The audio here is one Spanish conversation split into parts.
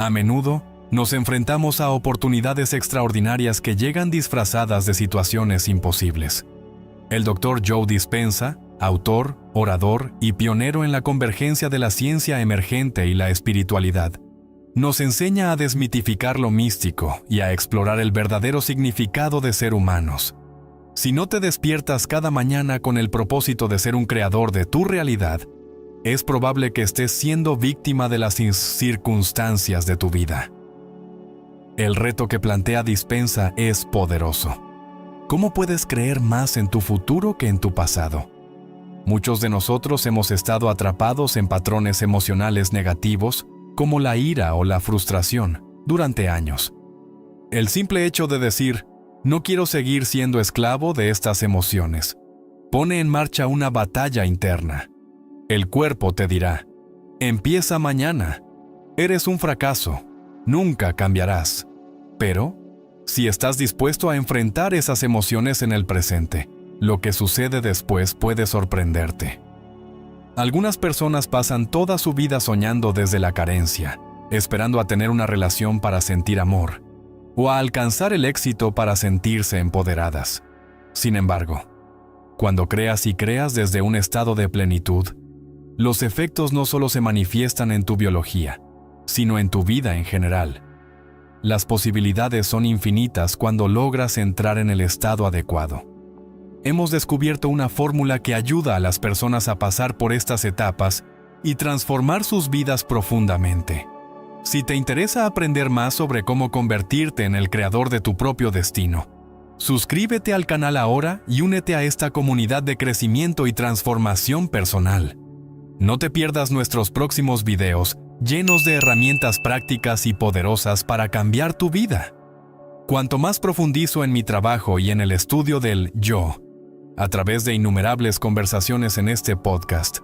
A menudo, nos enfrentamos a oportunidades extraordinarias que llegan disfrazadas de situaciones imposibles. El Dr. Joe Dispenza, autor, orador y pionero en la convergencia de la ciencia emergente y la espiritualidad, nos enseña a desmitificar lo místico y a explorar el verdadero significado de ser humanos. Si no te despiertas cada mañana con el propósito de ser un creador de tu realidad, es probable que estés siendo víctima de las circunstancias de tu vida. El reto que plantea Dispenza es poderoso. ¿Cómo puedes creer más en tu futuro que en tu pasado? Muchos de nosotros hemos estado atrapados en patrones emocionales negativos, como la ira o la frustración, durante años. El simple hecho de decir, no quiero seguir siendo esclavo de estas emociones, pone en marcha una batalla interna. El cuerpo te dirá, empieza mañana, eres un fracaso, nunca cambiarás. Pero, si estás dispuesto a enfrentar esas emociones en el presente, lo que sucede después puede sorprenderte. Algunas personas pasan toda su vida soñando desde la carencia, esperando a tener una relación para sentir amor, o a alcanzar el éxito para sentirse empoderadas. Sin embargo, cuando creas y creas desde un estado de plenitud, los efectos no solo se manifiestan en tu biología, sino en tu vida en general. Las posibilidades son infinitas cuando logras entrar en el estado adecuado. Hemos descubierto una fórmula que ayuda a las personas a pasar por estas etapas y transformar sus vidas profundamente. Si te interesa aprender más sobre cómo convertirte en el creador de tu propio destino, suscríbete al canal ahora y únete a esta comunidad de crecimiento y transformación personal. No te pierdas nuestros próximos videos llenos de herramientas prácticas y poderosas para cambiar tu vida. Cuanto más profundizo en mi trabajo y en el estudio del yo, a través de innumerables conversaciones en este podcast,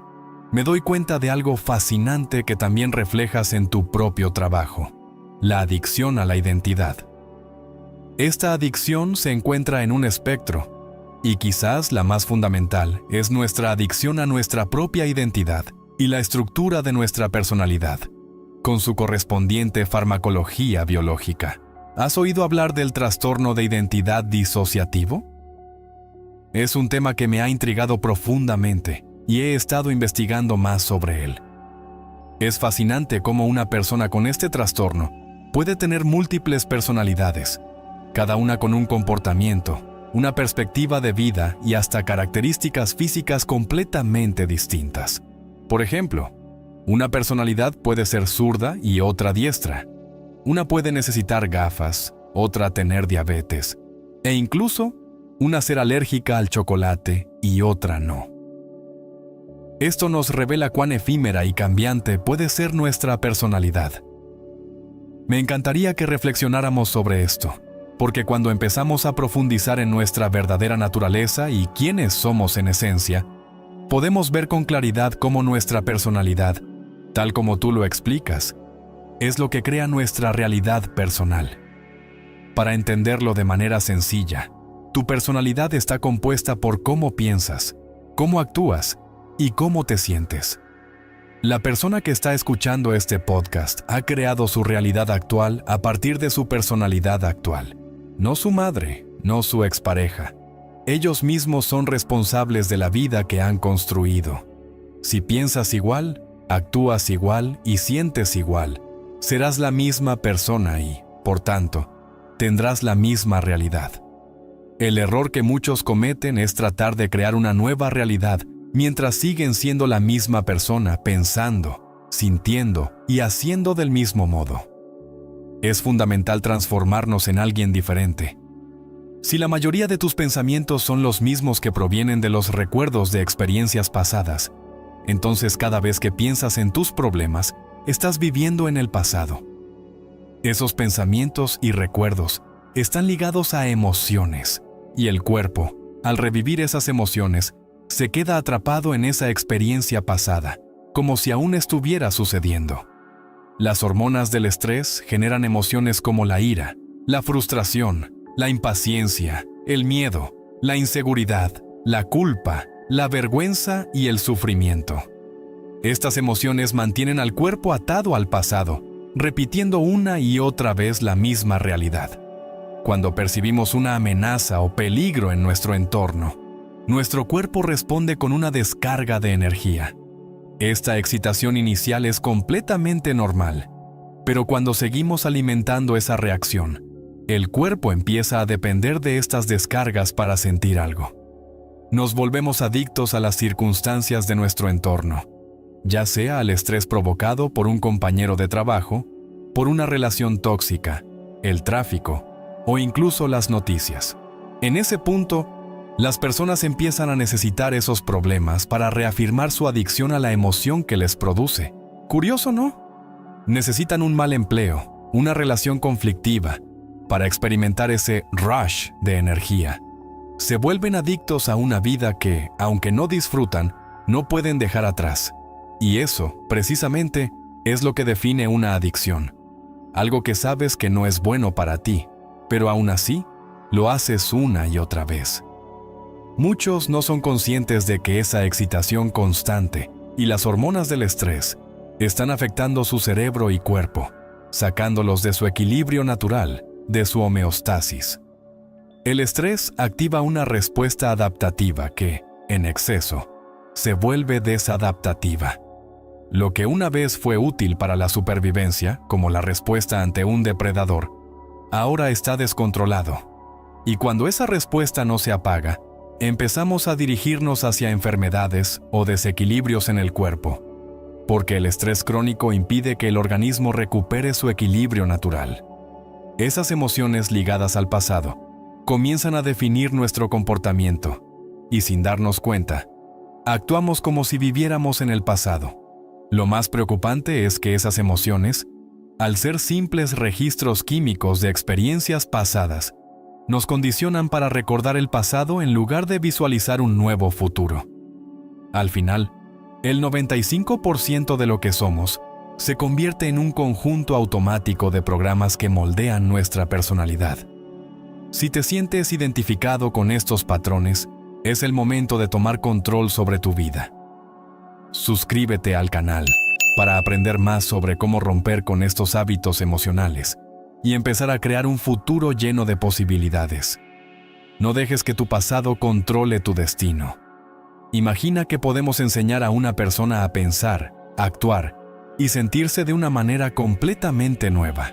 me doy cuenta de algo fascinante que también reflejas en tu propio trabajo: la adicción a la identidad. Esta adicción se encuentra en un espectro, y quizás la más fundamental es nuestra adicción a nuestra propia identidad y la estructura de nuestra personalidad, con su correspondiente farmacología biológica. ¿Has oído hablar del trastorno de identidad disociativo? Es un tema que me ha intrigado profundamente y he estado investigando más sobre él. Es fascinante cómo una persona con este trastorno puede tener múltiples personalidades, cada una con un comportamiento, una perspectiva de vida y hasta características físicas completamente distintas. Por ejemplo, una personalidad puede ser zurda y otra diestra. Una puede necesitar gafas, otra tener diabetes, e incluso una ser alérgica al chocolate y otra no. Esto nos revela cuán efímera y cambiante puede ser nuestra personalidad. Me encantaría que reflexionáramos sobre esto, porque cuando empezamos a profundizar en nuestra verdadera naturaleza y quiénes somos en esencia, podemos ver con claridad cómo nuestra personalidad, tal como tú lo explicas, es lo que crea nuestra realidad personal. Para entenderlo de manera sencilla, tu personalidad está compuesta por cómo piensas, cómo actúas y cómo te sientes. La persona que está escuchando este podcast ha creado su realidad actual a partir de su personalidad actual. No su madre, no su expareja. Ellos mismos son responsables de la vida que han construido. Si piensas igual, actúas igual y sientes igual, serás la misma persona y, por tanto, tendrás la misma realidad. El error que muchos cometen es tratar de crear una nueva realidad mientras siguen siendo la misma persona pensando, sintiendo y haciendo del mismo modo. Es fundamental transformarnos en alguien diferente. Si la mayoría de tus pensamientos son los mismos que provienen de los recuerdos de experiencias pasadas, entonces cada vez que piensas en tus problemas, estás viviendo en el pasado. Esos pensamientos y recuerdos están ligados a emociones, y el cuerpo, al revivir esas emociones, se queda atrapado en esa experiencia pasada, como si aún estuviera sucediendo. Las hormonas del estrés generan emociones como la ira, la frustración, la impaciencia, el miedo, la inseguridad, la culpa, la vergüenza y el sufrimiento. Estas emociones mantienen al cuerpo atado al pasado, repitiendo una y otra vez la misma realidad. Cuando percibimos una amenaza o peligro en nuestro entorno, nuestro cuerpo responde con una descarga de energía. Esta excitación inicial es completamente normal, pero cuando seguimos alimentando esa reacción, el cuerpo empieza a depender de estas descargas para sentir algo. Nos volvemos adictos a las circunstancias de nuestro entorno, ya sea al estrés provocado por un compañero de trabajo, por una relación tóxica, el tráfico o incluso las noticias. En ese punto, las personas empiezan a necesitar esos problemas para reafirmar su adicción a la emoción que les produce. ¿Curioso, no? Necesitan un mal empleo, una relación conflictiva, para experimentar ese rush de energía. Se vuelven adictos a una vida que, aunque no disfrutan, no pueden dejar atrás. Y eso, precisamente, es lo que define una adicción. Algo que sabes que no es bueno para ti, pero aún así, lo haces una y otra vez. Muchos no son conscientes de que esa excitación constante y las hormonas del estrés están afectando su cerebro y cuerpo, sacándolos de su equilibrio natural, de su homeostasis. El estrés activa una respuesta adaptativa que, en exceso, se vuelve desadaptativa. Lo que una vez fue útil para la supervivencia, como la respuesta ante un depredador, ahora está descontrolado. Y cuando esa respuesta no se apaga, empezamos a dirigirnos hacia enfermedades o desequilibrios en el cuerpo, porque el estrés crónico impide que el organismo recupere su equilibrio natural. Esas emociones ligadas al pasado comienzan a definir nuestro comportamiento, y sin darnos cuenta, actuamos como si viviéramos en el pasado. Lo más preocupante es que esas emociones, al ser simples registros químicos de experiencias pasadas, nos condicionan para recordar el pasado en lugar de visualizar un nuevo futuro. Al final, el 95% de lo que somos se convierte en un conjunto automático de programas que moldean nuestra personalidad. Si te sientes identificado con estos patrones, es el momento de tomar control sobre tu vida. Suscríbete al canal para aprender más sobre cómo romper con estos hábitos emocionales y empezar a crear un futuro lleno de posibilidades. No dejes que tu pasado controle tu destino. Imagina que podemos enseñar a una persona a pensar, actuar y sentirse de una manera completamente nueva.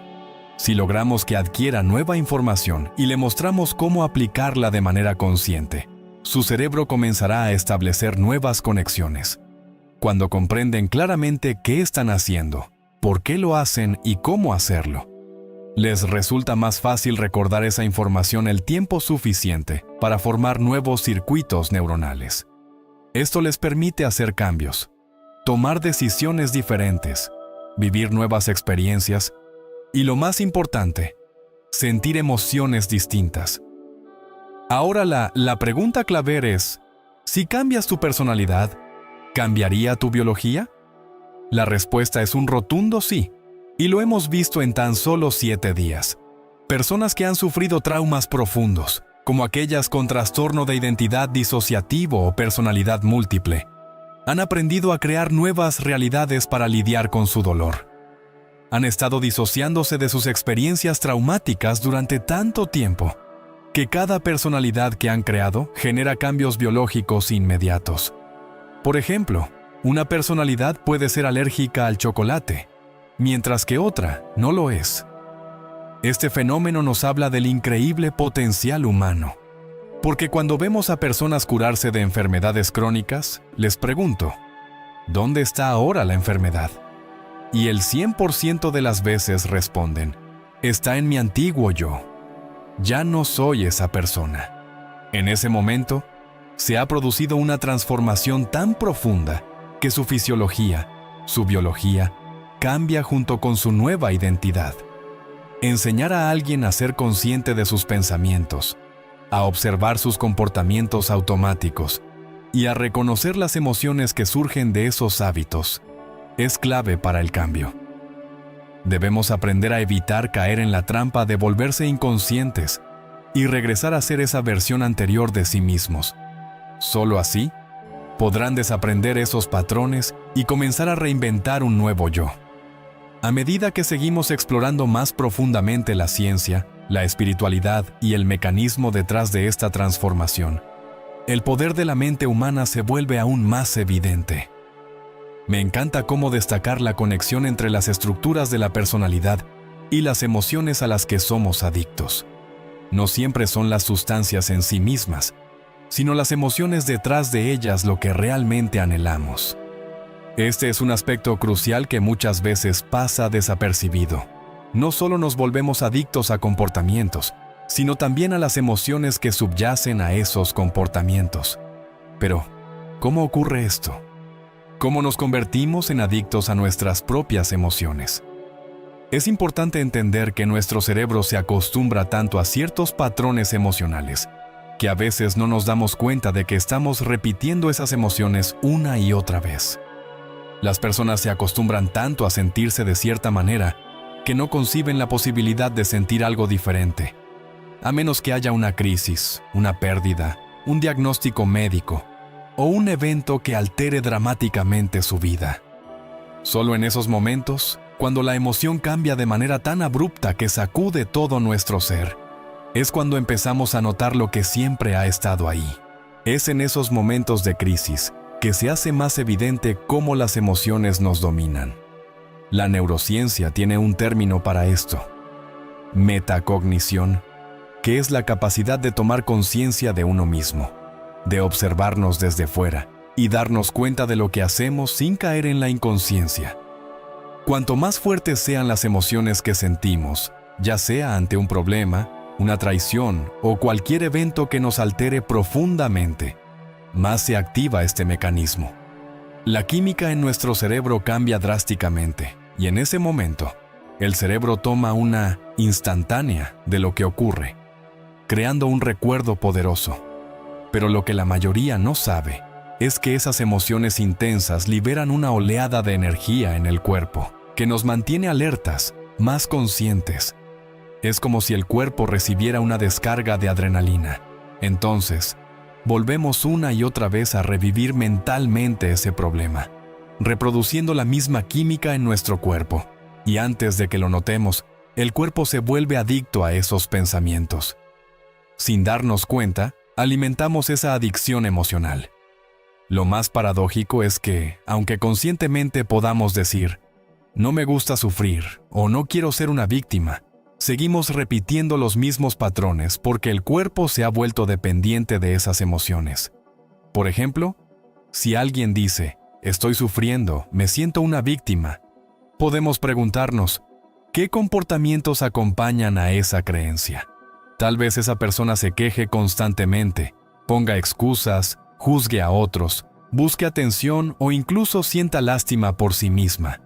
Si logramos que adquiera nueva información y le mostramos cómo aplicarla de manera consciente, su cerebro comenzará a establecer nuevas conexiones. Cuando comprenden claramente qué están haciendo, por qué lo hacen y cómo hacerlo, les resulta más fácil recordar esa información el tiempo suficiente para formar nuevos circuitos neuronales. Esto les permite hacer cambios, tomar decisiones diferentes, vivir nuevas experiencias y, lo más importante, sentir emociones distintas. Ahora la pregunta clave es, si cambias tu personalidad, ¿cambiaría tu biología? La respuesta es un rotundo sí, y lo hemos visto en tan solo 7 días. Personas que han sufrido traumas profundos, como aquellas con trastorno de identidad disociativo o personalidad múltiple, han aprendido a crear nuevas realidades para lidiar con su dolor. Han estado disociándose de sus experiencias traumáticas durante tanto tiempo, que cada personalidad que han creado genera cambios biológicos inmediatos. Por ejemplo, una personalidad puede ser alérgica al chocolate, mientras que otra no lo es. Este fenómeno nos habla del increíble potencial humano, porque cuando vemos a personas curarse de enfermedades crónicas, les pregunto, ¿dónde está ahora la enfermedad? Y el 100% de las veces responden, está en mi antiguo yo. Ya no soy esa persona. En ese momento, se ha producido una transformación tan profunda que su fisiología, su biología, cambia junto con su nueva identidad. Enseñar a alguien a ser consciente de sus pensamientos, a observar sus comportamientos automáticos y a reconocer las emociones que surgen de esos hábitos, es clave para el cambio. Debemos aprender a evitar caer en la trampa de volverse inconscientes y regresar a ser esa versión anterior de sí mismos. Solo así, podrán desaprender esos patrones y comenzar a reinventar un nuevo yo. A medida que seguimos explorando más profundamente la ciencia, la espiritualidad y el mecanismo detrás de esta transformación, el poder de la mente humana se vuelve aún más evidente. Me encanta cómo destacar la conexión entre las estructuras de la personalidad y las emociones a las que somos adictos. No siempre son las sustancias en sí mismas, sino las emociones detrás de ellas lo que realmente anhelamos. Este es un aspecto crucial que muchas veces pasa desapercibido. No solo nos volvemos adictos a comportamientos, sino también a las emociones que subyacen a esos comportamientos. Pero, ¿cómo ocurre esto? ¿Cómo nos convertimos en adictos a nuestras propias emociones? Es importante entender que nuestro cerebro se acostumbra tanto a ciertos patrones emocionales, que a veces no nos damos cuenta de que estamos repitiendo esas emociones una y otra vez. Las personas se acostumbran tanto a sentirse de cierta manera que no conciben la posibilidad de sentir algo diferente, a menos que haya una crisis, una pérdida, un diagnóstico médico o un evento que altere dramáticamente su vida. Solo en esos momentos, cuando la emoción cambia de manera tan abrupta que sacude todo nuestro ser, es cuando empezamos a notar lo que siempre ha estado ahí. Es en esos momentos de crisis que se hace más evidente cómo las emociones nos dominan. La neurociencia tiene un término para esto: metacognición, que es la capacidad de tomar conciencia de uno mismo, de observarnos desde fuera y darnos cuenta de lo que hacemos sin caer en la inconsciencia. Cuanto más fuertes sean las emociones que sentimos, ya sea ante un problema, una traición o cualquier evento que nos altere profundamente, más se activa este mecanismo. La química en nuestro cerebro cambia drásticamente y en ese momento, el cerebro toma una instantánea de lo que ocurre, creando un recuerdo poderoso. Pero lo que la mayoría no sabe es que esas emociones intensas liberan una oleada de energía en el cuerpo, que nos mantiene alertas, más conscientes. Es como si el cuerpo recibiera una descarga de adrenalina. Entonces, volvemos una y otra vez a revivir mentalmente ese problema, reproduciendo la misma química en nuestro cuerpo. Y antes de que lo notemos, el cuerpo se vuelve adicto a esos pensamientos. Sin darnos cuenta, alimentamos esa adicción emocional. Lo más paradójico es que, aunque conscientemente podamos decir, no me gusta sufrir o no quiero ser una víctima, seguimos repitiendo los mismos patrones porque el cuerpo se ha vuelto dependiente de esas emociones. Por ejemplo, si alguien dice, estoy sufriendo, me siento una víctima, podemos preguntarnos, ¿qué comportamientos acompañan a esa creencia? Tal vez esa persona se queje constantemente, ponga excusas, juzgue a otros, busque atención o incluso sienta lástima por sí misma.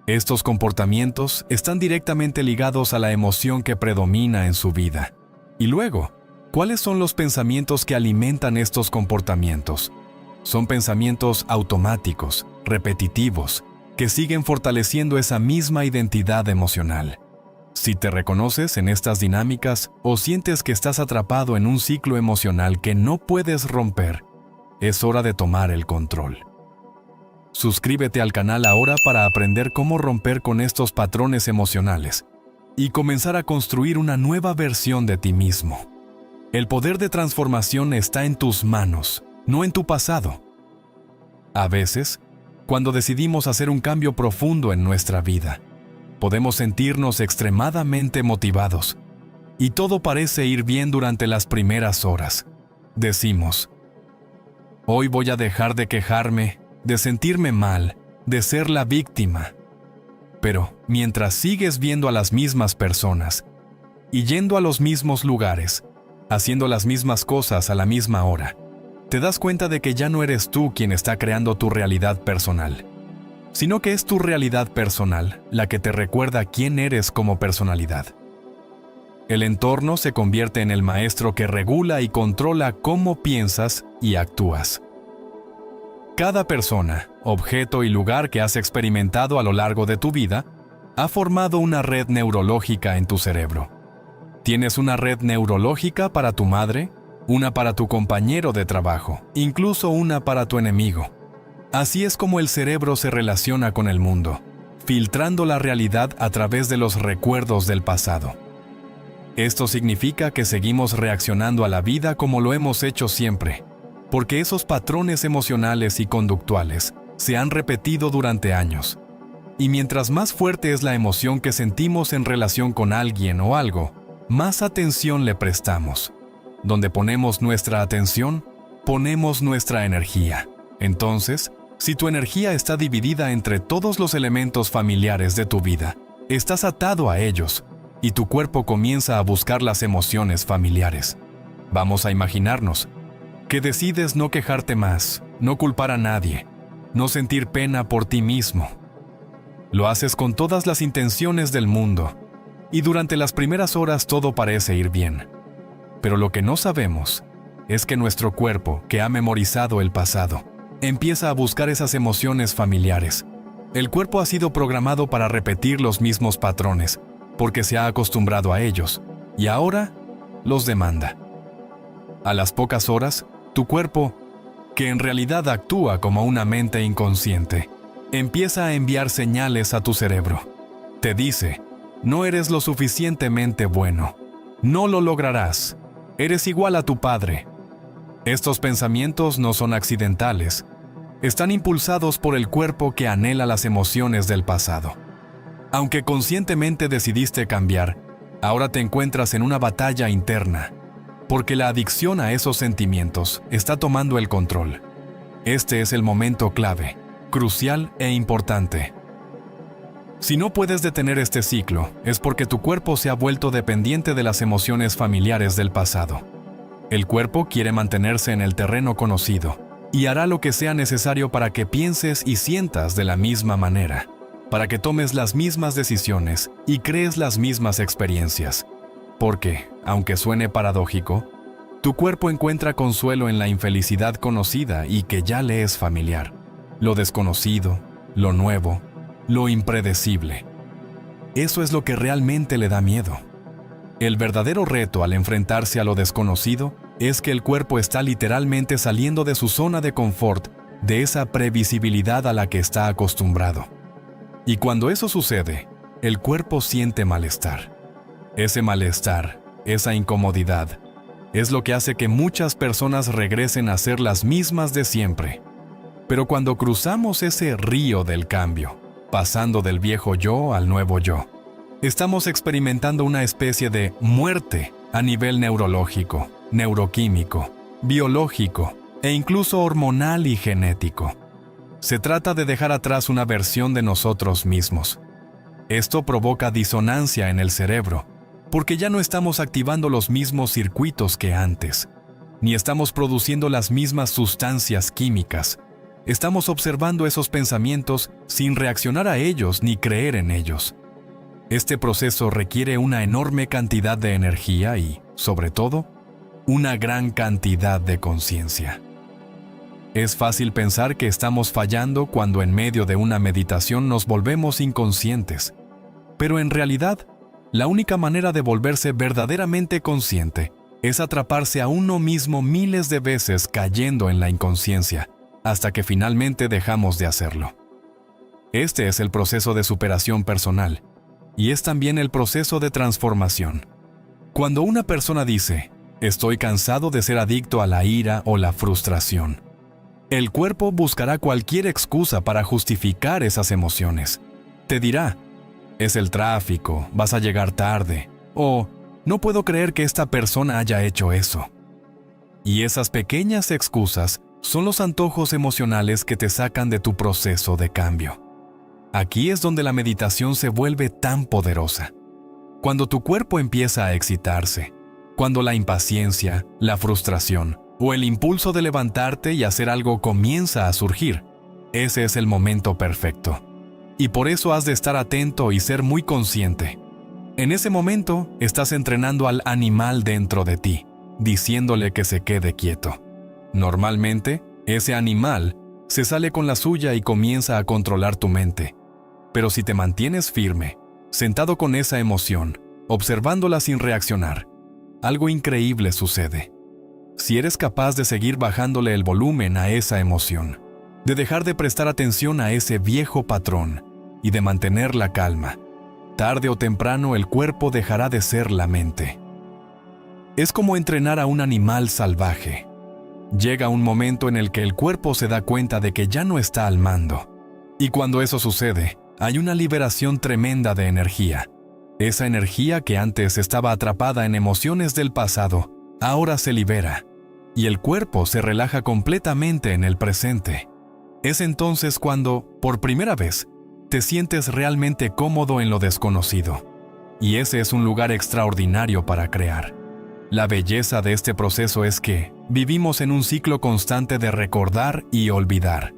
Estos comportamientos están directamente ligados a la emoción que predomina en su vida. Y luego, ¿cuáles son los pensamientos que alimentan estos comportamientos? Son pensamientos automáticos, repetitivos, que siguen fortaleciendo esa misma identidad emocional. Si te reconoces en estas dinámicas o sientes que estás atrapado en un ciclo emocional que no puedes romper, es hora de tomar el control. Suscríbete al canal ahora para aprender cómo romper con estos patrones emocionales y comenzar a construir una nueva versión de ti mismo. El poder de transformación está en tus manos, no en tu pasado. A veces, cuando decidimos hacer un cambio profundo en nuestra vida, podemos sentirnos extremadamente motivados y todo parece ir bien durante las primeras horas. Decimos, hoy voy a dejar de quejarme, de sentirme mal, de ser la víctima. Pero mientras sigues viendo a las mismas personas y yendo a los mismos lugares, haciendo las mismas cosas a la misma hora, te das cuenta de que ya no eres tú quien está creando tu realidad personal, sino que es tu realidad personal la que te recuerda quién eres como personalidad. El entorno se convierte en el maestro que regula y controla cómo piensas y actúas. Cada persona, objeto y lugar que has experimentado a lo largo de tu vida ha formado una red neurológica en tu cerebro. Tienes una red neurológica para tu madre, una para tu compañero de trabajo, incluso una para tu enemigo. Así es como el cerebro se relaciona con el mundo, filtrando la realidad a través de los recuerdos del pasado. Esto significa que seguimos reaccionando a la vida como lo hemos hecho siempre, porque esos patrones emocionales y conductuales se han repetido durante años. Y mientras más fuerte es la emoción que sentimos en relación con alguien o algo, más atención le prestamos. Donde ponemos nuestra atención, ponemos nuestra energía. Entonces, si tu energía está dividida entre todos los elementos familiares de tu vida, estás atado a ellos y tu cuerpo comienza a buscar las emociones familiares. Vamos a imaginarnos que decides no quejarte más, no culpar a nadie, no sentir pena por ti mismo. Lo haces con todas las intenciones del mundo y durante las primeras horas todo parece ir bien. Pero lo que no sabemos es que nuestro cuerpo, que ha memorizado el pasado, empieza a buscar esas emociones familiares. El cuerpo ha sido programado para repetir los mismos patrones, porque se ha acostumbrado a ellos, y ahora los demanda. A las pocas horas, tu cuerpo, que en realidad actúa como una mente inconsciente, empieza a enviar señales a tu cerebro. Te dice, no eres lo suficientemente bueno, no lo lograrás, eres igual a tu padre. Estos pensamientos no son accidentales, están impulsados por el cuerpo que anhela las emociones del pasado. Aunque conscientemente decidiste cambiar, ahora te encuentras en una batalla interna, porque la adicción a esos sentimientos está tomando el control. Este es el momento clave, crucial e importante. Si no puedes detener este ciclo, es porque tu cuerpo se ha vuelto dependiente de las emociones familiares del pasado. El cuerpo quiere mantenerse en el terreno conocido y hará lo que sea necesario para que pienses y sientas de la misma manera, para que tomes las mismas decisiones y crees las mismas experiencias. Porque, aunque suene paradójico, tu cuerpo encuentra consuelo en la infelicidad conocida y que ya le es familiar, lo desconocido, lo nuevo, lo impredecible. Eso es lo que realmente le da miedo. El verdadero reto al enfrentarse a lo desconocido es que el cuerpo está literalmente saliendo de su zona de confort, de esa previsibilidad a la que está acostumbrado. Y cuando eso sucede, el cuerpo siente malestar. Ese malestar, esa incomodidad, es lo que hace que muchas personas regresen a ser las mismas de siempre. Pero cuando cruzamos ese río del cambio, pasando del viejo yo al nuevo yo, estamos experimentando una especie de muerte a nivel neurológico, neuroquímico, biológico e incluso hormonal y genético. Se trata de dejar atrás una versión de nosotros mismos. Esto provoca disonancia en el cerebro, porque ya no estamos activando los mismos circuitos que antes, ni estamos produciendo las mismas sustancias químicas. Estamos observando esos pensamientos sin reaccionar a ellos ni creer en ellos. Este proceso requiere una enorme cantidad de energía y, sobre todo, una gran cantidad de conciencia. Es fácil pensar que estamos fallando cuando en medio de una meditación nos volvemos inconscientes, pero en realidad, la única manera de volverse verdaderamente consciente es atraparse a uno mismo miles de veces cayendo en la inconsciencia, hasta que finalmente dejamos de hacerlo. Este es el proceso de superación personal, y es también el proceso de transformación. Cuando una persona dice, estoy cansado de ser adicto a la ira o la frustración, el cuerpo buscará cualquier excusa para justificar esas emociones. Te dirá, es el tráfico, vas a llegar tarde, o no puedo creer que esta persona haya hecho eso. Y esas pequeñas excusas son los antojos emocionales que te sacan de tu proceso de cambio. Aquí es donde la meditación se vuelve tan poderosa. Cuando tu cuerpo empieza a excitarse, cuando la impaciencia, la frustración o el impulso de levantarte y hacer algo comienza a surgir, ese es el momento perfecto. Y por eso has de estar atento y ser muy consciente. En ese momento estás entrenando al animal dentro de ti, diciéndole que se quede quieto. Normalmente, ese animal se sale con la suya y comienza a controlar tu mente. Pero si te mantienes firme, sentado con esa emoción, observándola sin reaccionar, algo increíble sucede. Si eres capaz de seguir bajándole el volumen a esa emoción, de dejar de prestar atención a ese viejo patrón y de mantener la calma. Tarde o temprano el cuerpo dejará de ser la mente. Es como entrenar a un animal salvaje. Llega un momento en el que el cuerpo se da cuenta de que ya no está al mando. Y cuando eso sucede, hay una liberación tremenda de energía. Esa energía que antes estaba atrapada en emociones del pasado, ahora se libera, y el cuerpo se relaja completamente en el presente. Es entonces cuando, por primera vez, te sientes realmente cómodo en lo desconocido. Y ese es un lugar extraordinario para crear. La belleza de este proceso es que vivimos en un ciclo constante de recordar y olvidar.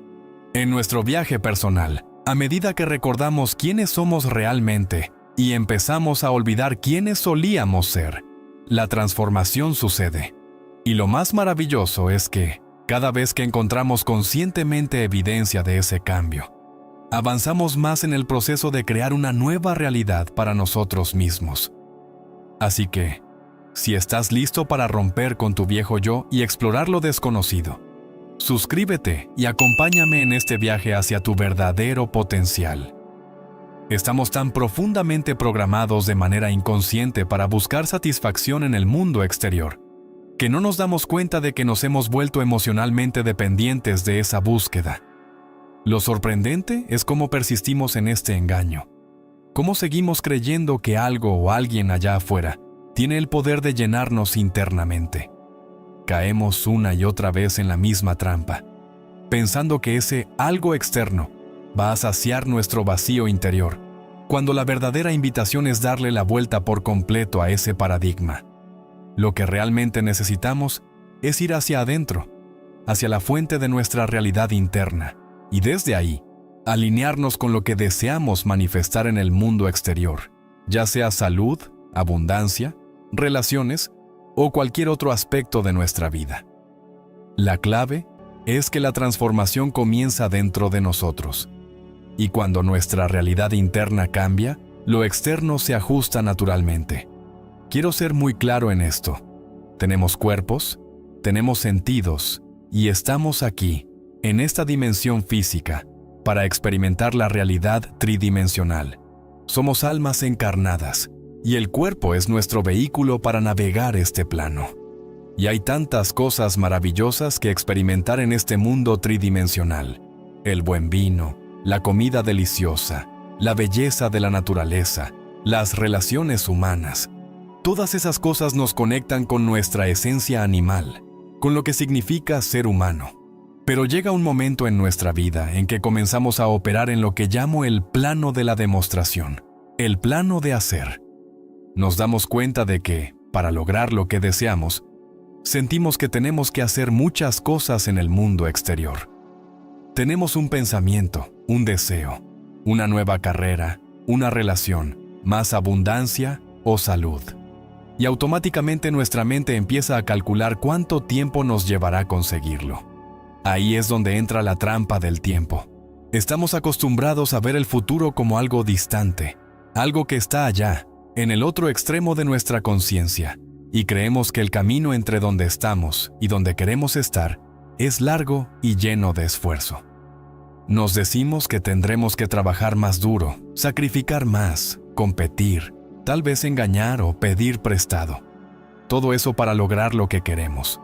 En nuestro viaje personal, a medida que recordamos quiénes somos realmente y empezamos a olvidar quiénes solíamos ser, la transformación sucede. Y lo más maravilloso es que, cada vez que encontramos conscientemente evidencia de ese cambio, avanzamos más en el proceso de crear una nueva realidad para nosotros mismos. Así que, si estás listo para romper con tu viejo yo y explorar lo desconocido, suscríbete y acompáñame en este viaje hacia tu verdadero potencial. Estamos tan profundamente programados de manera inconsciente para buscar satisfacción en el mundo exterior, que no nos damos cuenta de que nos hemos vuelto emocionalmente dependientes de esa búsqueda. Lo sorprendente es cómo persistimos en este engaño, cómo seguimos creyendo que algo o alguien allá afuera tiene el poder de llenarnos internamente. Caemos una y otra vez en la misma trampa, pensando que ese algo externo va a saciar nuestro vacío interior, cuando la verdadera invitación es darle la vuelta por completo a ese paradigma. Lo que realmente necesitamos es ir hacia adentro, hacia la fuente de nuestra realidad interna, y desde ahí, alinearnos con lo que deseamos manifestar en el mundo exterior, ya sea salud, abundancia, relaciones o cualquier otro aspecto de nuestra vida. La clave es que la transformación comienza dentro de nosotros. Y cuando nuestra realidad interna cambia, lo externo se ajusta naturalmente. Quiero ser muy claro en esto. Tenemos cuerpos, tenemos sentidos, y estamos aquí, en esta dimensión física, para experimentar la realidad tridimensional. Somos almas encarnadas, y el cuerpo es nuestro vehículo para navegar este plano. Y hay tantas cosas maravillosas que experimentar en este mundo tridimensional. El buen vino, la comida deliciosa, la belleza de la naturaleza, las relaciones humanas. Todas esas cosas nos conectan con nuestra esencia animal, con lo que significa ser humano. Pero llega un momento en nuestra vida en que comenzamos a operar en lo que llamo el plano de la demostración, el plano de hacer. Nos damos cuenta de que, para lograr lo que deseamos, sentimos que tenemos que hacer muchas cosas en el mundo exterior. Tenemos un pensamiento, un deseo, una nueva carrera, una relación, más abundancia o salud. Y automáticamente nuestra mente empieza a calcular cuánto tiempo nos llevará a conseguirlo. Ahí es donde entra la trampa del tiempo. Estamos acostumbrados a ver el futuro como algo distante, algo que está allá, en el otro extremo de nuestra conciencia, y creemos que el camino entre donde estamos y donde queremos estar es largo y lleno de esfuerzo. Nos decimos que tendremos que trabajar más duro, sacrificar más, competir, tal vez engañar o pedir prestado. Todo eso para lograr lo que queremos.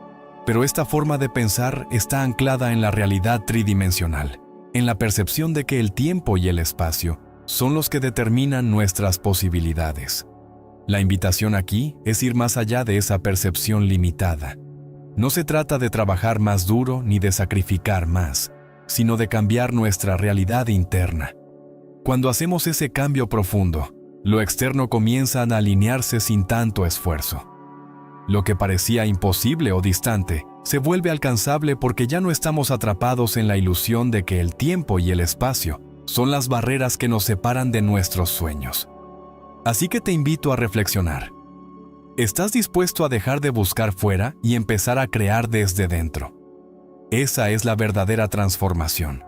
Pero esta forma de pensar está anclada en la realidad tridimensional, en la percepción de que el tiempo y el espacio son los que determinan nuestras posibilidades. La invitación aquí es ir más allá de esa percepción limitada. No se trata de trabajar más duro ni de sacrificar más, sino de cambiar nuestra realidad interna. Cuando hacemos ese cambio profundo, lo externo comienza a alinearse sin tanto esfuerzo. Lo que parecía imposible o distante se vuelve alcanzable porque ya no estamos atrapados en la ilusión de que el tiempo y el espacio son las barreras que nos separan de nuestros sueños. Así que te invito a reflexionar. ¿Estás dispuesto a dejar de buscar fuera y empezar a crear desde dentro? Esa es la verdadera transformación.